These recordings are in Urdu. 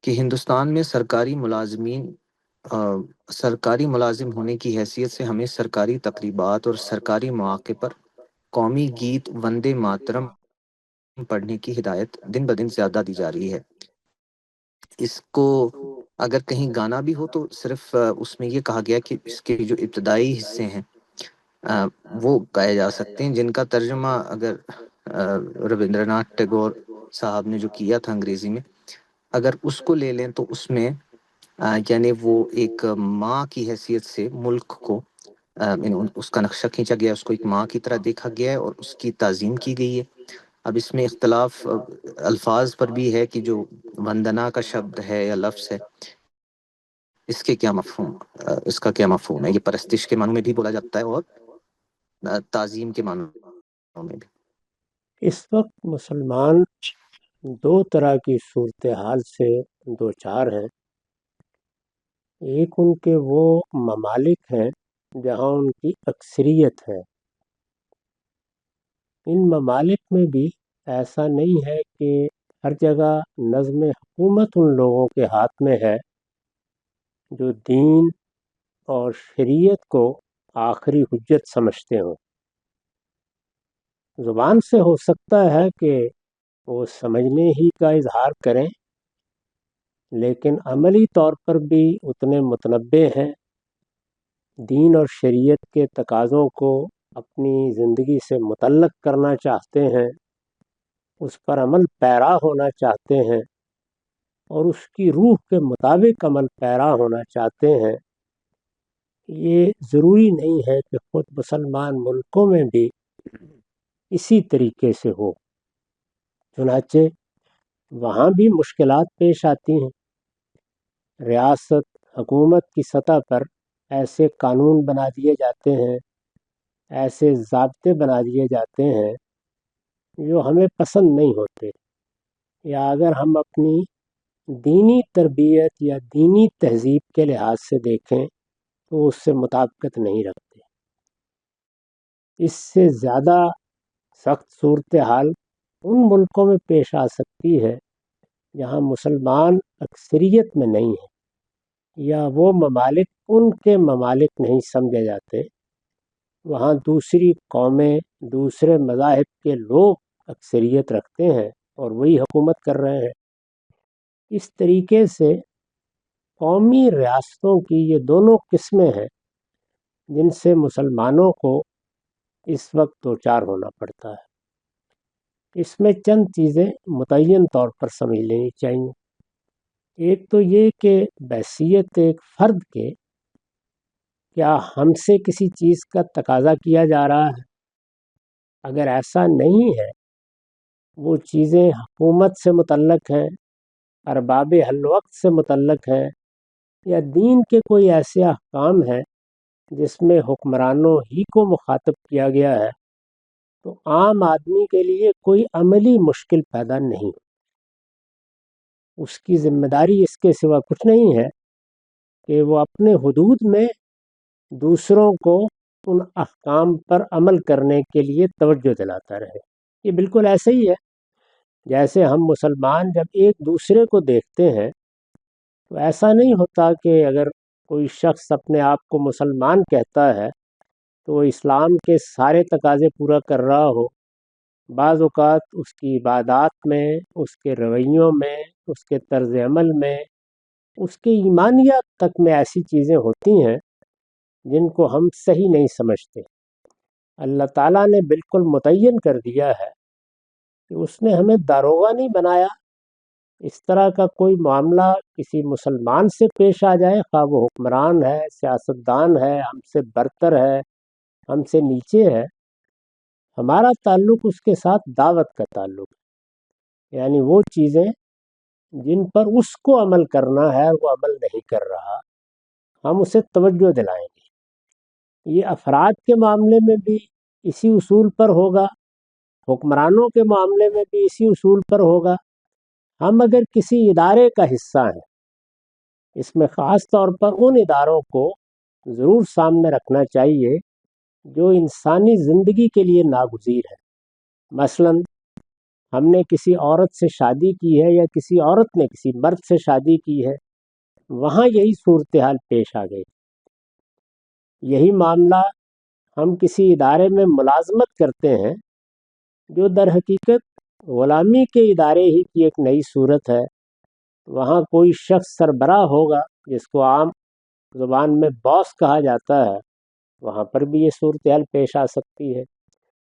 کہ ہندوستان میں سرکاری ملازم ہونے کی حیثیت سے ہمیں سرکاری تقریبات اور سرکاری مواقع پر قومی گیت وندے ماترم پڑھنے کی ہدایت دن بدن زیادہ دی جا رہی ہے۔ اس کو اگر کہیں گانا بھی ہو تو صرف اس میں یہ کہا گیا کہ اس کے جو ابتدائی حصے ہیں وہ گائے جا سکتے ہیں، جن کا ترجمہ اگر رویندر ناتھ ٹیگور صاحب نے جو کیا تھا انگریزی میں، اگر اس کو لے لیں تو اس میں یعنی وہ ایک ماں کی حیثیت سے ملک کو اس کا نقشہ کھینچا گیا، اس کو ایک ماں کی طرح دیکھا گیا ہے اور اس کی تعظیم کی گئی ہے۔ اب اس میں اختلاف الفاظ پر بھی ہے کہ جو وندنا کا شبد ہے یا لفظ ہے، اس کے کیا مفہوم اس کا کیا مفہوم ہے۔ یہ پرستش کے معنوں میں بھی بولا جاتا ہے اور تعظیم کے معنوں میں بھی۔ اس وقت مسلمان دو طرح کی صورتحال سے دوچار ہیں۔ ایک ان کے وہ ممالک ہیں جہاں ان کی اکثریت ہے۔ ان ممالک میں بھی ایسا نہیں ہے کہ ہر جگہ نظم حکومت ان لوگوں کے ہاتھ میں ہے جو دین اور شریعت کو آخری حجت سمجھتے ہوں۔ زبان سے ہو سکتا ہے کہ وہ سمجھنے ہی کا اظہار کریں، لیکن عملی طور پر بھی اتنے متنبع ہیں، دین اور شریعت کے تقاضوں کو اپنی زندگی سے متعلق کرنا چاہتے ہیں، اس پر عمل پیرا ہونا چاہتے ہیں اور اس کی روح کے مطابق عمل پیرا ہونا چاہتے ہیں۔ یہ ضروری نہیں ہے کہ خود مسلمان ملکوں میں بھی اسی طریقے سے ہو، چنانچہ وہاں بھی مشکلات پیش آتی ہیں۔ ریاست حکومت کی سطح پر ایسے قانون بنا دیے جاتے ہیں، ایسے ضابطے بنا دیے جاتے ہیں جو ہمیں پسند نہیں ہوتے، یا اگر ہم اپنی دینی تربیت یا دینی تہذیب کے لحاظ سے دیکھیں تو اس سے مطابقت نہیں رکھتے۔ اس سے زیادہ سخت صورتحال ان ملکوں میں پیش آ سکتی ہے جہاں مسلمان اکثریت میں نہیں ہیں، یا وہ ممالک ان کے ممالک نہیں سمجھے جاتے، وہاں دوسری قومیں، دوسرے مذاہب کے لوگ اکثریت رکھتے ہیں اور وہی حکومت کر رہے ہیں۔ اس طریقے سے قومی ریاستوں کی یہ دونوں قسمیں ہیں جن سے مسلمانوں کو اس وقت دوچار ہونا پڑتا ہے۔ اس میں چند چیزیں متعین طور پر سمجھ لینی چاہیے۔ ایک تو یہ کہ بحیثیت ایک فرد کے کیا ہم سے کسی چیز کا تقاضا کیا جا رہا ہے؟ اگر ایسا نہیں ہے، وہ چیزیں حکومت سے متعلق ہیں، ارباب حل وقت سے متعلق ہیں، یا دین کے کوئی ایسے احکام ہیں جس میں حکمرانوں ہی کو مخاطب کیا گیا ہے، تو عام آدمی کے لیے کوئی عملی مشکل پیدا نہیں۔ اس کی ذمہ داری اس کے سوا کچھ نہیں ہے کہ وہ اپنے حدود میں دوسروں کو ان احکام پر عمل کرنے کے لیے توجہ دلاتا رہے۔ یہ بالکل ایسے ہی ہے جیسے ہم مسلمان جب ایک دوسرے کو دیکھتے ہیں تو ایسا نہیں ہوتا کہ اگر کوئی شخص اپنے آپ کو مسلمان کہتا ہے تو وہ اسلام کے سارے تقاضے پورا کر رہا ہو۔ بعض اوقات اس کی عبادات میں، اس کے رویوں میں، اس کے طرز عمل میں، اس کے ایمانیات تک میں ایسی چیزیں ہوتی ہیں جن کو ہم صحیح نہیں سمجھتے۔ اللہ تعالیٰ نے بالکل متعین کر دیا ہے کہ اس نے ہمیں داروغہ نہیں بنایا۔ اس طرح کا کوئی معاملہ کسی مسلمان سے پیش آ جائے، خواہ وہ حکمران ہے، سیاستدان ہے، ہم سے برتر ہے، ہم سے نیچے ہے، ہمارا تعلق اس کے ساتھ دعوت کا تعلق ہے، یعنی وہ چیزیں جن پر اس کو عمل کرنا ہے وہ عمل نہیں کر رہا، ہم اسے توجہ دلائیں گے۔ یہ افراد کے معاملے میں بھی اسی اصول پر ہوگا، حکمرانوں کے معاملے میں بھی اسی اصول پر ہوگا۔ ہم اگر کسی ادارے کا حصہ ہیں، اس میں خاص طور پر ان اداروں کو ضرور سامنے رکھنا چاہیے جو انسانی زندگی کے لیے ناگزیر ہے۔ مثلا ہم نے کسی عورت سے شادی کی ہے یا کسی عورت نے کسی مرد سے شادی کی ہے، وہاں یہی صورتحال پیش آ گئی۔ یہی معاملہ ہم کسی ادارے میں ملازمت کرتے ہیں جو در حقیقت غلامی کے ادارے ہی کی ایک نئی صورت ہے۔ وہاں کوئی شخص سربراہ ہوگا جس کو عام زبان میں باس کہا جاتا ہے، وہاں پر بھی یہ صورتحال پیش آ سکتی ہے،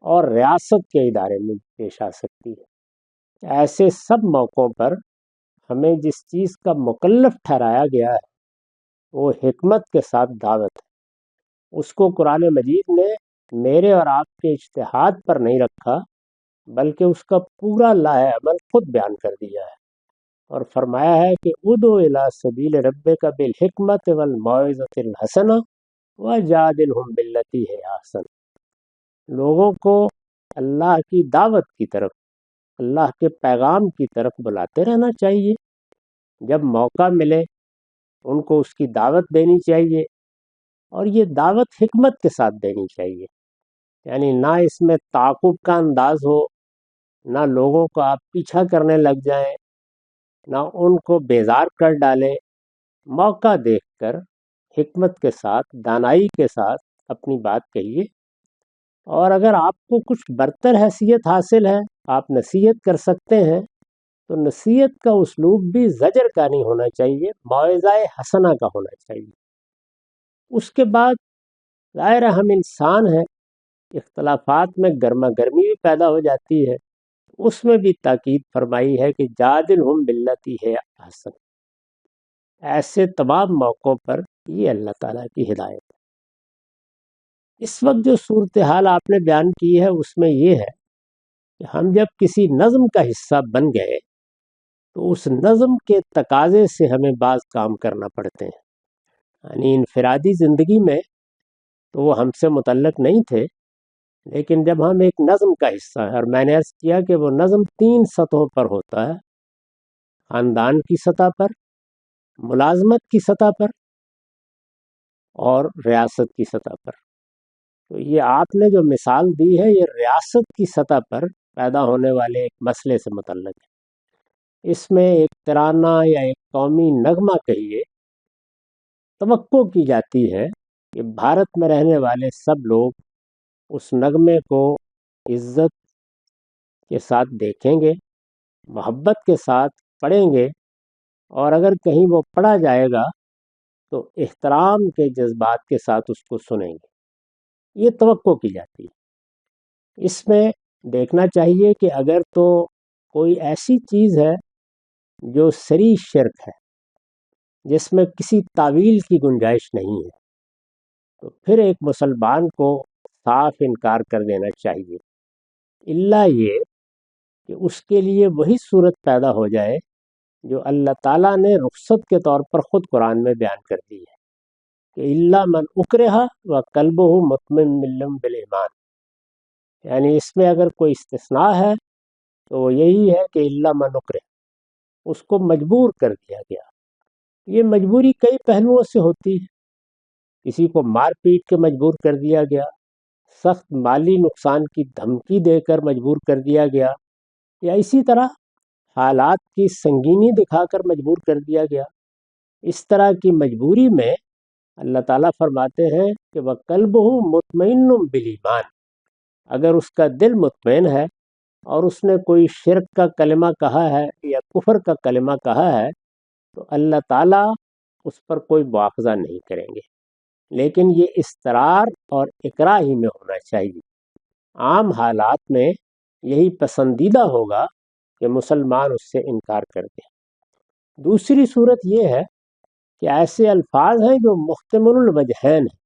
اور ریاست کے ادارے میں پیش آ سکتی ہے۔ ایسے سب موقعوں پر ہمیں جس چیز کا مکلف ٹھہرایا گیا ہے وہ حکمت کے ساتھ دعوت ہے۔ اس کو قرآن مجید نے میرے اور آپ کے اجتہاد پر نہیں رکھا، بلکہ اس کا پورا لائحہ عمل خود بیان کر دیا ہے، اور فرمایا ہے کہ ادعو الی سبیل ربک بالحکمت والموعظۃ الحسنہ وجادلہم باللتی ہی احسن۔ لوگوں کو اللہ کی دعوت کی طرف، اللہ کے پیغام کی طرف بلاتے رہنا چاہیے۔ جب موقع ملے ان کو اس کی دعوت دینی چاہیے، اور یہ دعوت حکمت کے ساتھ دینی چاہیے، یعنی نہ اس میں تعاقب کا انداز ہو، نہ لوگوں کو آپ پیچھا کرنے لگ جائیں، نہ ان کو بیزار کر ڈالیں۔ موقع دیکھ کر حکمت کے ساتھ، دانائی کے ساتھ اپنی بات کہیے، اور اگر آپ کو کچھ برتر حیثیت حاصل ہے، آپ نصیحت کر سکتے ہیں، تو نصیحت کا اسلوب بھی زجر کا نہیں ہونا چاہیے، موعظہ حسنہ کا ہونا چاہیے۔ اس کے بعد ظاہر ہے ہم انسان ہیں، اختلافات میں گرما گرمی بھی پیدا ہو جاتی ہے، اس میں بھی تاکید فرمائی ہے کہ جادلہم باللتی ہے احسن۔ ایسے تمام موقعوں پر یہ اللہ تعالیٰ کی ہدایت ہے۔ اس وقت جو صورتحال آپ نے بیان کی ہے اس میں یہ ہے کہ ہم جب کسی نظم کا حصہ بن گئے تو اس نظم کے تقاضے سے ہمیں بعض کام کرنا پڑتے ہیں۔ یعنی انفرادی زندگی میں تو وہ ہم سے متعلق نہیں تھے، لیکن جب ہم ایک نظم کا حصہ ہیں، اور میں نے عرض کیا کہ وہ نظم 3 سطحوں پر ہوتا ہے: خاندان کی سطح پر، ملازمت کی سطح پر، اور ریاست کی سطح پر۔ تو یہ آپ نے جو مثال دی ہے یہ ریاست کی سطح پر پیدا ہونے والے ایک مسئلے سے متعلق ہے۔ اس میں ایک ترانہ یا ایک قومی نغمہ کہیے، توقع کی جاتی ہے کہ بھارت میں رہنے والے سب لوگ اس نغمے کو عزت کے ساتھ دیکھیں گے، محبت کے ساتھ پڑھیں گے، اور اگر کہیں وہ پڑھا جائے گا تو احترام کے جذبات کے ساتھ اس کو سنیں گے۔ یہ توقع کی جاتی ہے۔ اس میں دیکھنا چاہیے کہ اگر تو کوئی ایسی چیز ہے جو صریح شرک ہے، جس میں کسی تعویل کی گنجائش نہیں ہے، تو پھر ایک مسلمان کو صاف انکار کر دینا چاہیے، الا یہ کہ اس کے لیے وہی صورت پیدا ہو جائے جو اللہ تعالیٰ نے رخصت کے طور پر خود قرآن میں بیان کر دی ہے کہ الا من اکرہ وقلبہ مطمئن بالایمان۔ یعنی اس میں اگر کوئی استثناء ہے تو وہ یہی ہے کہ الا من اکرہ، اس کو مجبور کر دیا گیا۔ یہ مجبوری کئی پہلوؤں سے ہوتی ہے، کسی کو مار پیٹ کے مجبور کر دیا گیا، سخت مالی نقصان کی دھمکی دے کر مجبور کر دیا گیا، یا اسی طرح حالات کی سنگینی دکھا کر مجبور کر دیا گیا۔ اس طرح کی مجبوری میں اللہ تعالیٰ فرماتے ہیں کہ وَقَلْبُهُ مُطْمَئِنٌ بِالْإِيمَانِ، اگر اس کا دل مطمئن ہے اور اس نے کوئی شرک کا کلمہ کہا ہے یا کفر کا کلمہ کہا ہے، تو اللہ تعالیٰ اس پر کوئی مواخذہ نہیں کریں گے، لیکن یہ اصرار اور اکراہ ہی میں ہونا چاہیے۔ عام حالات میں یہی پسندیدہ ہوگا کہ مسلمان اس سے انکار کر دیں۔ دوسری صورت یہ ہے کہ ایسے الفاظ ہیں جو محتمل الوجہین ہیں،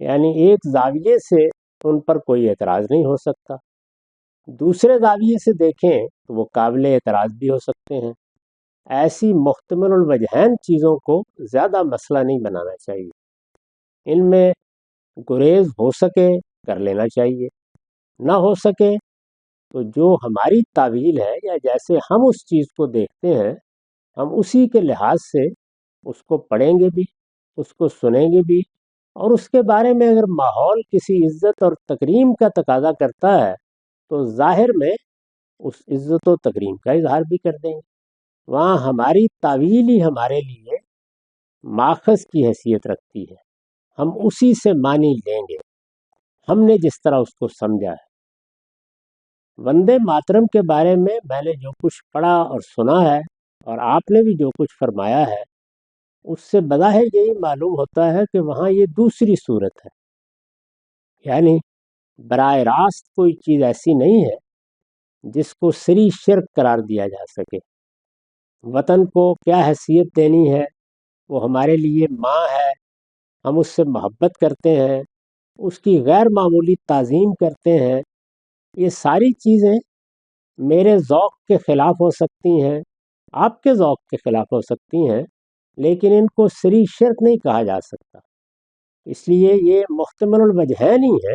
یعنی ایک زاویے سے ان پر کوئی اعتراض نہیں ہو سکتا، دوسرے زاویے سے دیکھیں تو وہ قابل اعتراض بھی ہو سکتے ہیں۔ ایسی محتمل الوجہین چیزوں کو زیادہ مسئلہ نہیں بنانا چاہیے، ان میں گریز ہو سکے کر لینا چاہیے، نہ ہو سکے تو جو ہماری تعویل ہے یا جیسے ہم اس چیز کو دیکھتے ہیں ہم اسی کے لحاظ سے اس کو پڑھیں گے بھی، اس کو سنیں گے بھی، اور اس کے بارے میں اگر ماحول کسی عزت اور تکریم کا تقاضا کرتا ہے تو ظاہر میں اس عزت و تکریم کا اظہار بھی کر دیں گے۔ وہاں ہماری تعویل ہی ہمارے لیے ماخذ کی حیثیت رکھتی ہے، ہم اسی سے معنی لیں گے، ہم نے جس طرح اس کو سمجھا ہے۔ وندے ماترم کے بارے میں نے جو کچھ پڑھا اور سنا ہے، اور آپ نے بھی جو کچھ فرمایا ہے، اس سے بظاہر یہی معلوم ہوتا ہے کہ وہاں یہ دوسری صورت ہے، یعنی براہ راست کوئی چیز ایسی نہیں ہے جس کو سری شرک قرار دیا جا سکے۔ وطن کو کیا حیثیت دینی ہے، وہ ہمارے لیے ماں ہے، ہم اس سے محبت کرتے ہیں، اس کی غیر معمولی تعظیم کرتے ہیں، یہ ساری چیزیں میرے ذوق کے خلاف ہو سکتی ہیں، آپ کے ذوق کے خلاف ہو سکتی ہیں، لیکن ان کو سری شرک نہیں کہا جا سکتا۔ اس لیے یہ محتمل الوجہین ہی ہے،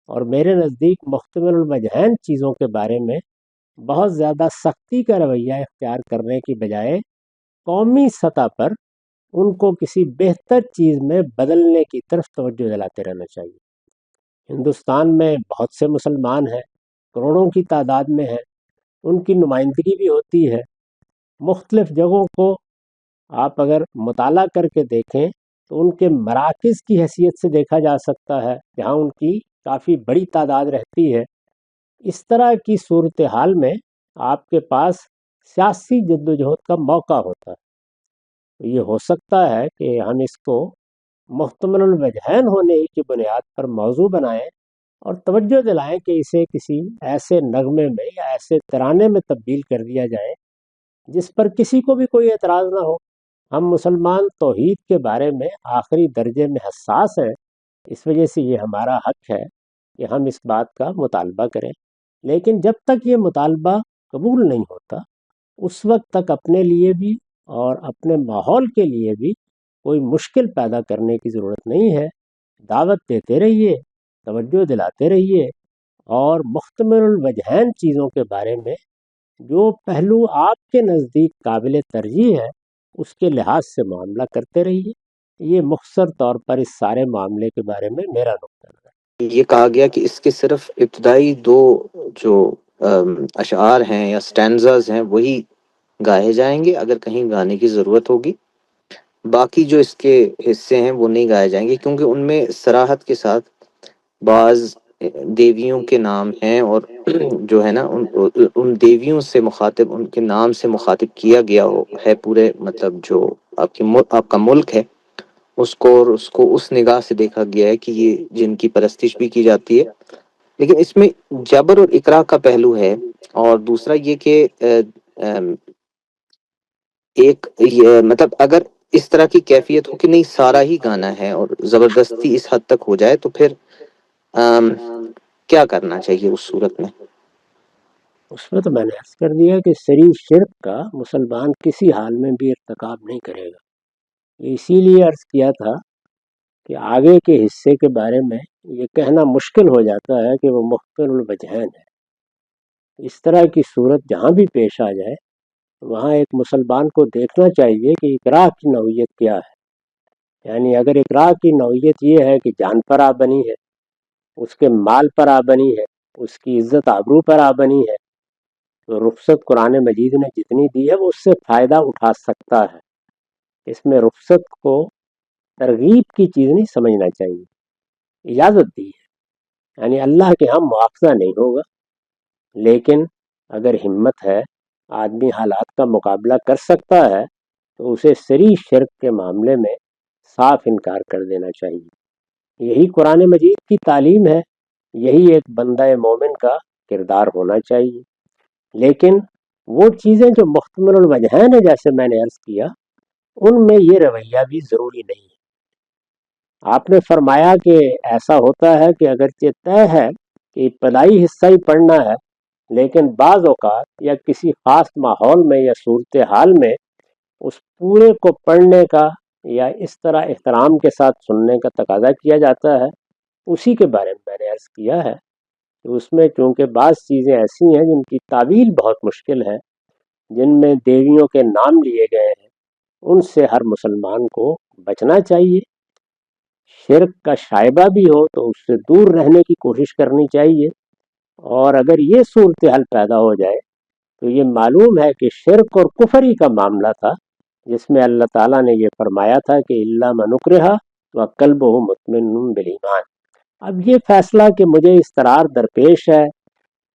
اور میرے نزدیک محتمل الوجہین چیزوں کے بارے میں بہت زیادہ سختی کا رویہ اختیار کرنے کی بجائے قومی سطح پر ان کو کسی بہتر چیز میں بدلنے کی طرف توجہ دلاتے رہنا چاہیے۔ ہندوستان میں بہت سے مسلمان ہیں، کروڑوں کی تعداد میں ہیں، ان کی نمائندگی بھی ہوتی ہے۔ مختلف جگہوں کو آپ اگر مطالعہ کر کے دیکھیں تو ان کے مراکز کی حیثیت سے دیکھا جا سکتا ہے، جہاں ان کی کافی بڑی تعداد رہتی ہے۔ اس طرح کی صورتحال میں آپ کے پاس سیاسی جدوجہد کا موقع ہوتا ہے۔ یہ ہو سکتا ہے کہ ہم اس کو محتمل الوجہین ہونے کی بنیاد پر موضوع بنائیں اور توجہ دلائیں کہ اسے کسی ایسے نغمے میں یا ایسے ترانے میں تبدیل کر دیا جائے جس پر کسی کو بھی کوئی اعتراض نہ ہو۔ ہم مسلمان توحید کے بارے میں آخری درجے میں حساس ہیں، اس وجہ سے یہ ہمارا حق ہے کہ ہم اس بات کا مطالبہ کریں، لیکن جب تک یہ مطالبہ قبول نہیں ہوتا اس وقت تک اپنے لیے بھی اور اپنے ماحول کے لیے بھی کوئی مشکل پیدا کرنے کی ضرورت نہیں ہے۔ دعوت دیتے رہیے، توجہ دلاتے رہیے، اور محتمل الوجہین چیزوں کے بارے میں جو پہلو آپ کے نزدیک قابل ترجیح ہے اس کے لحاظ سے معاملہ کرتے رہیے۔ یہ مختصر طور پر اس سارے معاملے کے بارے میں میرا نقطہ نظر ہے۔ یہ کہا گیا کہ اس کے صرف ابتدائی دو جو اشعار ہیں یا سٹینزاز ہیں وہی گائے جائیں گے اگر کہیں گانے کی ضرورت ہوگی، باقی جو اس کے حصے ہیں وہ نہیں گائے جائیں گے، کیونکہ ان میں صراحت کے ساتھ بعض دیویوں کے نام ہیں، اور جو ہے نا ان دیویوں سے مخاطب، ان کے نام سے مخاطب کیا گیا ہے پورے، مطلب جو آپ کا ملک ہے اس کو، اور اس کو اس نگاہ سے دیکھا گیا ہے کہ یہ جن کی پرستش بھی کی جاتی ہے، لیکن اس میں جبر اور اکراہ کا پہلو ہے۔ اور دوسرا یہ کہ ایک مطلب اگر اس طرح کی کیفیت ہو کہ نہیں سارا ہی گانا ہے اور زبردستی اس حد تک ہو جائے تو پھر آم، کیا کرنا چاہیے اس صورت میں؟ اس میں تو میں نے عرض کر دیا کہ سری شرک کا مسلمان کسی حال میں بھی ارتکاب نہیں کرے گا۔ اسی لیے عرض کیا تھا کہ آگے کے حصے کے بارے میں یہ کہنا مشکل ہو جاتا ہے کہ وہ مختل الوجہین ہے۔ اس طرح کی صورت جہاں بھی پیش آ جائے وہاں ایک مسلمان کو دیکھنا چاہیے کہ اکراہ کی نوعیت کیا ہے۔ یعنی اگر اکراہ کی نوعیت یہ ہے کہ جان پر آ بنی ہے، اس کے مال پر آ بنی ہے، اس کی عزت آبرو پر آ بنی ہے، تو رخصت قرآن مجید نے جتنی دی ہے وہ اس سے فائدہ اٹھا سکتا ہے۔ اس میں رخصت کو ترغیب کی چیز نہیں سمجھنا چاہیے، اجازت دی ہے، یعنی اللہ کے ہاں مواخذہ نہیں ہوگا، لیکن اگر ہمت ہے، آدمی حالات کا مقابلہ کر سکتا ہے، تو اسے سری شرک کے معاملے میں صاف انکار کر دینا چاہیے۔ یہی قرآن مجید کی تعلیم ہے، یہی ایک بندہ مومن کا کردار ہونا چاہیے۔ لیکن وہ چیزیں جو محتمل الوجہین ہیں، جیسے میں نے عرض کیا، ان میں یہ رویہ بھی ضروری نہیں ہے۔ آپ نے فرمایا کہ ایسا ہوتا ہے کہ اگرچہ طے ہے کہ ابتدائی حصہ ہی پڑھنا ہے، لیکن بعض اوقات یا کسی خاص ماحول میں یا صورتحال میں اس پورے کو پڑھنے کا یا اس طرح احترام کے ساتھ سننے کا تقاضا کیا جاتا ہے۔ اسی کے بارے میں نے عرض کیا ہے کہ اس میں چونکہ بعض چیزیں ایسی ہیں جن کی تعویل بہت مشکل ہے، جن میں دیویوں کے نام لیے گئے ہیں، ان سے ہر مسلمان کو بچنا چاہیے۔ شرک کا شائبہ بھی ہو تو اس سے دور رہنے کی کوشش کرنی چاہیے، اور اگر یہ صورتحال پیدا ہو جائے تو یہ معلوم ہے کہ شرک اور کفری کا معاملہ تھا، جس میں اللہ تعالیٰ نے یہ فرمایا تھا کہ الا من اکرہ وقلبہ مطمئن بالایمان۔ اب یہ فیصلہ کہ مجھے استقرار درپیش ہے،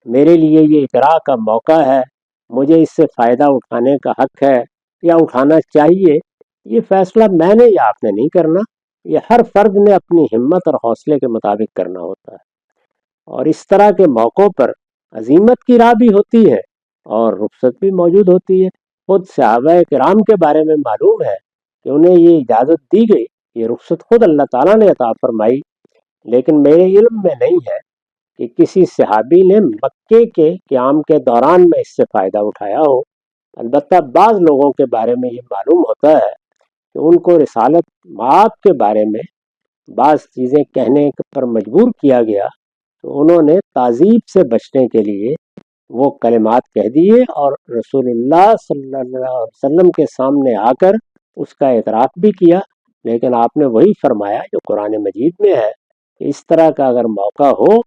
میرے لیے یہ اقراء کا موقع ہے، مجھے اس سے فائدہ اٹھانے کا حق ہے یا اٹھانا چاہیے، یہ فیصلہ میں نے یا آپ نے نہیں کرنا، یہ ہر فرد نے اپنی ہمت اور حوصلے کے مطابق کرنا ہوتا ہے۔ اور اس طرح کے موقعوں پر عزیمت کی راہ بھی ہوتی ہے اور رخصت بھی موجود ہوتی ہے۔ خود صحابہ کرام کے بارے میں معلوم ہے کہ انہیں یہ اجازت دی گئی، یہ رخصت خود اللہ تعالیٰ نے عطا فرمائی، لیکن میرے علم میں نہیں ہے کہ کسی صحابی نے مکے کے قیام کے دوران میں اس سے فائدہ اٹھایا ہو۔ البتہ بعض لوگوں کے بارے میں یہ معلوم ہوتا ہے کہ ان کو رسالت مآب کے بارے میں بعض چیزیں کہنے پر مجبور کیا گیا، تو انہوں نے تعذیب سے بچنے کے لیے وہ کلمات کہہ دیے اور رسول اللہ صلی اللہ علیہ وسلم کے سامنے آ کر اس کا اعتراف بھی کیا، لیکن آپ نے وہی فرمایا جو قرآن مجید میں ہے کہ اس طرح کا اگر موقع ہو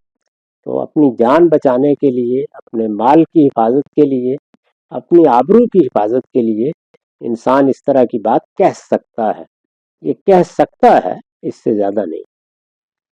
تو اپنی جان بچانے کے لیے، اپنے مال کی حفاظت کے لیے، اپنی آبرو کی حفاظت کے لیے انسان اس طرح کی بات کہہ سکتا ہے۔ یہ کہہ سکتا ہے، اس سے زیادہ نہیں۔